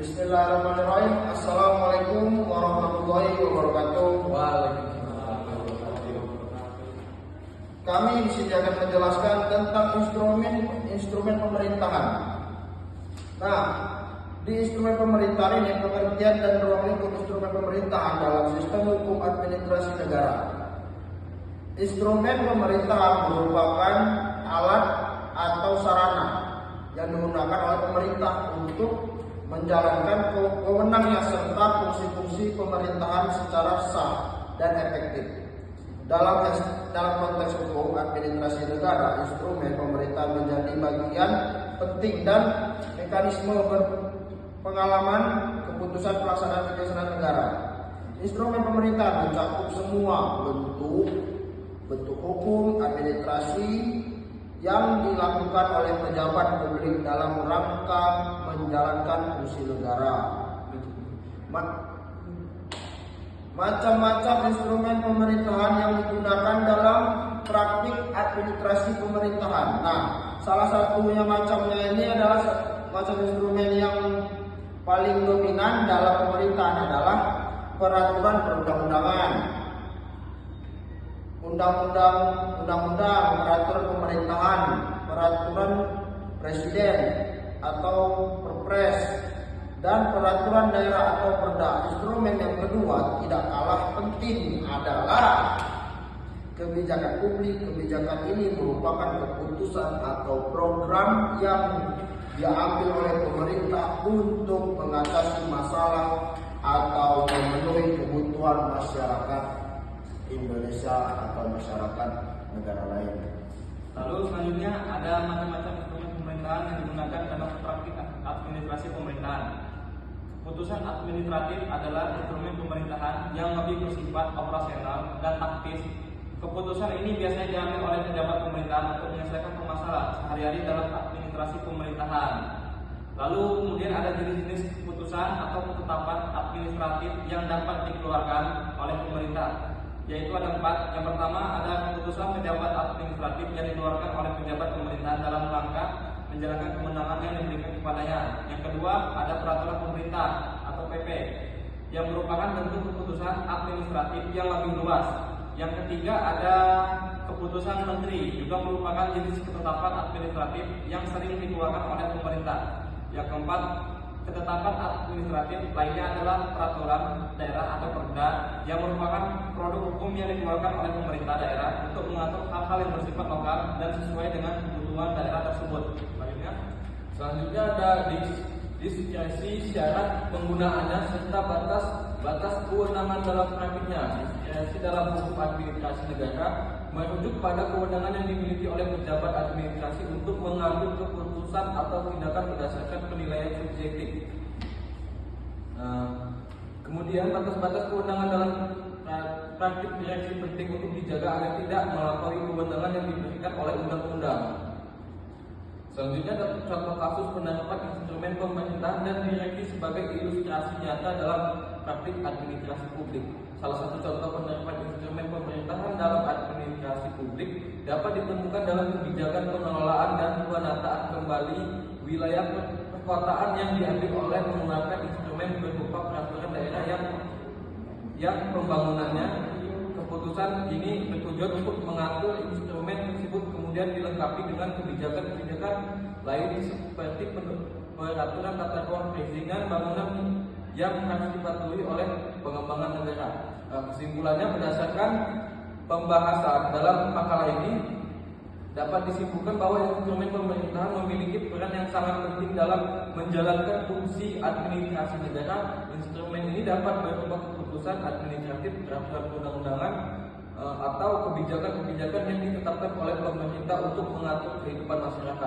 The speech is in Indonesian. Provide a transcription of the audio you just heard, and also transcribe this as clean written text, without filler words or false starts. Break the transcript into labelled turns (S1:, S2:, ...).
S1: Bismillahirrahmanirrahim. Assalamualaikum warahmatullahi wabarakatuh. Kami di sini akan menjelaskan tentang instrumen pemerintahan. Nah, di instrumen pemerintahan ini pengertian dan ruang lingkup instrumen pemerintahan dalam sistem hukum administrasi negara. Instrumen pemerintahan merupakan alat atau sarana yang digunakan oleh pemerintah untuk menjalankan wewenangnya serta fungsi-fungsi pemerintahan secara sah dan efektif. Dalam konteks hukum administrasi negara, instrumen pemerintah menjadi bagian penting dan mekanisme berpengalaman keputusan pelaksanaan negara. Instrumen pemerintah mencakup semua bentuk hukum administrasi yang dilakukan oleh pejabat publik dalam rangka menjalankan fungsi negara. Macam-macam instrumen pemerintahan yang digunakan dalam praktik administrasi pemerintahan. Nah, salah satunya macamnya ini adalah macam instrumen yang paling dominan dalam pemerintahan adalah peraturan perundang-undangan, undang-undang, peraturan pemerintahan, peraturan presiden atau perpres, dan peraturan daerah atau perda. Instrumen yang kedua tidak kalah penting adalah kebijakan publik. Kebijakan ini merupakan keputusan atau program yang diambil oleh pemerintah untuk mengatasi masalah atau memenuhi kebutuhan masyarakat Indonesia atau masyarakat negara lain.
S2: Lalu selanjutnya ada macam-macam instrumen pemerintahan yang digunakan dalam praktik administrasi pemerintahan. Keputusan administratif adalah instrumen pemerintahan yang lebih bersifat operasional dan taktis. Keputusan ini biasanya diambil oleh pejabat pemerintahan untuk menyelesaikan permasalahan sehari-hari dalam administrasi pemerintahan. Lalu kemudian ada jenis-jenis keputusan atau ketetapan administratif yang dapat dikeluarkan oleh pemerintah, yaitu ada 4. Yang pertama ada keputusan pejabat administratif yang dikeluarkan oleh pejabat pemerintahan dalam rangka menjalankan kewenangan yang diberikan kepadanya. Yang kedua ada peraturan pemerintah atau PP yang merupakan bentuk keputusan administratif yang lebih luas. Yang ketiga ada keputusan menteri, juga merupakan jenis ketetapan administratif yang sering dikeluarkan oleh pemerintah. Yang keempat, ketetapan administratif lainnya adalah peraturan daerah atau perda yang merupakan produk hukum yang dikeluarkan oleh pemerintah daerah untuk mengatur hal-hal yang bersifat lokal dan sesuai dengan kebutuhan daerah tersebut.
S3: Selanjutnya ada diskresi syarat penggunaannya serta batas kewenangan dalam praktiknya. Diskresi dalam hukum administrasi negara merujuk pada kewenangan yang dimiliki oleh pejabat administrasi untuk mengambil keputusan atau tindakan berdasarkan penilaian subjektif. Kemudian batas-batas kewenangan dalam praktik direksi penting untuk dijaga agar tidak melampaui kewenangan yang diberikan oleh undang-undang. Selanjutnya ada contoh kasus penerapan instrumen pemerintahan dan direksi sebagai ilustrasi nyata dalam praktik administrasi publik. Salah satu contoh penerapan instrumen pemerintahan dalam administrasi publik dapat ditemukan dalam kebijakan pengelolaan dan penataan kembali wilayah perkotaan yang diambil oleh menggunakan instrumen berupa peraturan daerah yang pembangunannya. Keputusan ini bertujuan untuk mengatur instrumen tersebut, kemudian dilengkapi dengan kebijakan-kebijakan lain seperti peraturan tata ruang perizinan bangunan yang harus dipatuhi oleh pengembangan negara. Kesimpulannya, berdasarkan pembahasan dalam makalah ini dapat disimpulkan bahwa instrumen pemerintahan memiliki peran yang sangat penting dalam menjalankan fungsi administrasi negara. Instrumen ini dapat berupa keputusan administratif, peraturan perundang-undangan, atau kebijakan-kebijakan yang ditetapkan oleh pemerintah untuk mengatur kehidupan masyarakat.